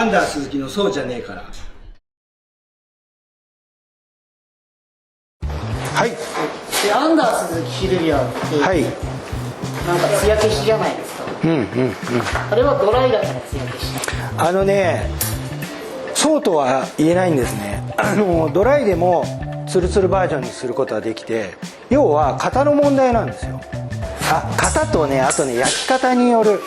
ンダー鈴木のそうじゃねえから。はい。でアンダー鈴木シルビアって、はい。なんか艶消しじゃないですか。あれはドライだから艶消し。そうとは言えないんですね。ドライでもツルツルバージョンにすることはできて、要は型の問題なんですよ。型とね、あとね、焼き方による。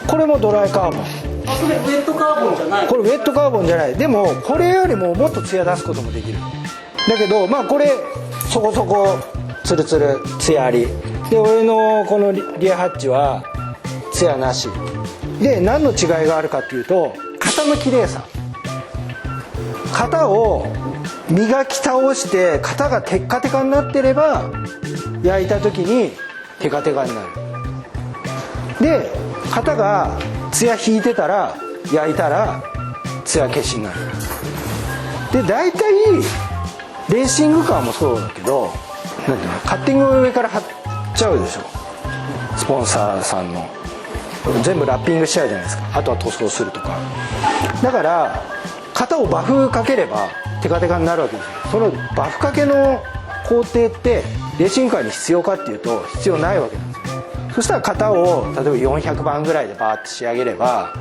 これもドライカーボン。それウェットカーボンじゃない。これウェットカーボンじゃない。でもこれよりももっとツヤ出すこともできる。だけどこれそこそこツルツルツヤありで、俺のこのリアハッチはツヤなしで、何の違いがあるかっていうと、型の綺麗さ。型を磨き倒して型がテッカテカになってれば焼いた時にテカテカになる。で型がツヤ引いてたら焼いたらツヤ消しになる。で大体レーシングカーもそうだけど、なんていうの、カッティングを上から貼っちゃうでしょ、スポンサーさんの。全部ラッピングしちゃうじゃないですか。あとは塗装するとか。だから型をバフかければテカテカになるわけですよ。そのバフかけの工程ってレーシングカーに必要かっていうと必要ないわけなんですよ。そしたら型を例えば400番ぐらいでバーって仕上げれば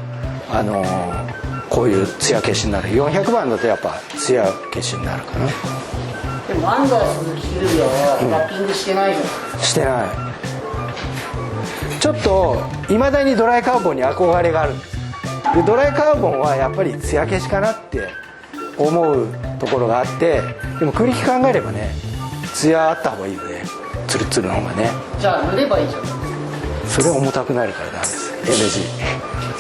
こういうツヤ消しになる。400番だとやっぱツヤ消しになるかな。でもアンダー鈴木シルビアはラッピングしてないじゃない。してない。ちょっといまだにドライカーボンに憧れがあるんです。でドライカーボンはやっぱり艶消しかなって思うところがあって、でも栗木考えればね、艶あった方がいいよね、ツルツルの方がね。じゃあ塗ればいいじゃん。それ重たくなるからダメです。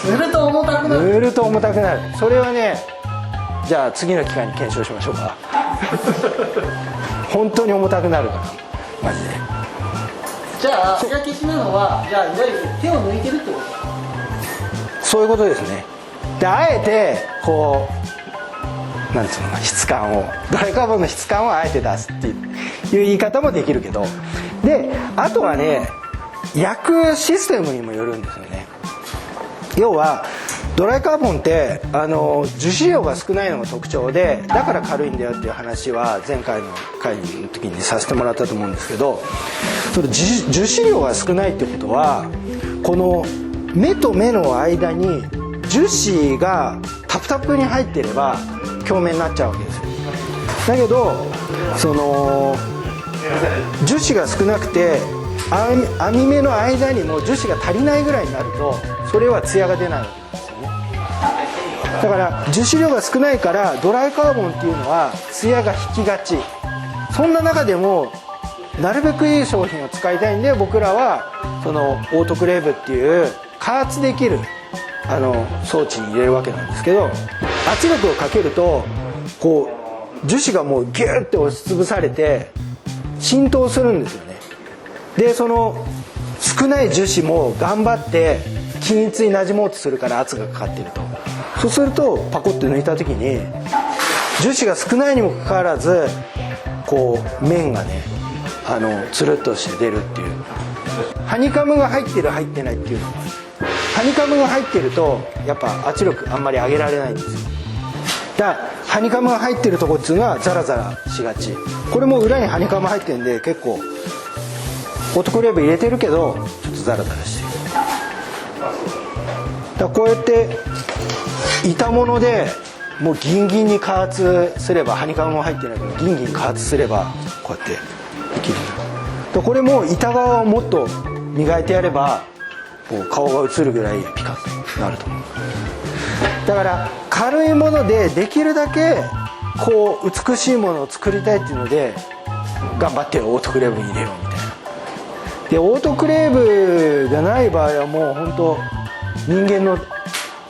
NG 塗ると重たくなる。塗ると重たくなる。それはね、じゃあ次の機会に検証しましょうか本当に重たくなるからマジで。じゃあ艶消しなのは、じゃあいわゆる手を抜いてるってこと？そういうことですね。であえてこうなんつうの、質感を、ドライカーボンの質感をあえて出すっていう言い方もできるけど、であとはね、焼くシステムにもよるんですよね。要はドライカーボンって樹脂量が少ないのが特徴で、だから軽いんだよっていう話は前回の回の時にさせてもらったと思うんですけど、その樹脂量が少ないってことは、この目と目の間に樹脂がタプタプに入ってれば鏡面になっちゃうわけですよ。だけどその樹脂が少なくて網目の間にも樹脂が足りないぐらいになると、それは艶が出ないわけなんですよね。だから樹脂量が少ないからドライカーボンっていうのは艶が引きがち。そんな中でもなるべくいい商品を使いたいんで、僕らはそのオートクレーブっていう加圧できる装置に入れるわけなんですけど、圧力をかけるとこう樹脂がもうギューって押しつぶされて浸透するんですよね。でその少ない樹脂も頑張って均一になじもうとするから圧がかかっていると。そうするとパコッと抜いた時に樹脂が少ないにもかかわらずこう面がねつるっとして出るっていう。ハニカムが入ってる入ってないっていうのが、ハニカムが入ってるとやっぱ圧力あんまり上げられないんですよ。だからハニカムが入ってるとこっていうのはザラザラしがち。これも裏にハニカム入ってるんで結構オートクレーブ入れてるけどちょっとザラザラしてる。だからこうやって板物でもうギンギンに加圧すれば、ハニカムも入ってないけどギンギン加圧すればこうやってできる。だこれも板側をもっと磨いてやればこう顔が映るぐらいピカッとなると思う。だから軽いものでできるだけこう美しいものを作りたいっていうので頑張ってオートクレーブに入れようみたいな。でオートクレーブがない場合はもう本当人間の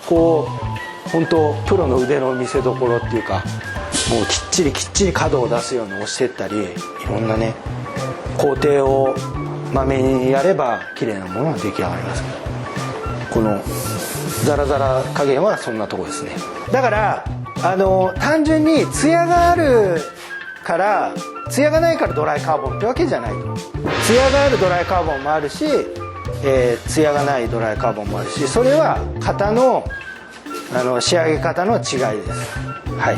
こう本当プロの腕の見せ所っていうか、もうきっちり角を出すように押してったり、いろんなね工程をまめにやれば綺麗なものが出来上がります。このザラザラ加減はそんなとこですね。だから単純にツヤがあるからツヤがないからドライカーボンってわけじゃないと。ツヤがあるドライカーボンもあるし、ツヤがないドライカーボンもあるし、それは型の仕上げ方の違いです。はい。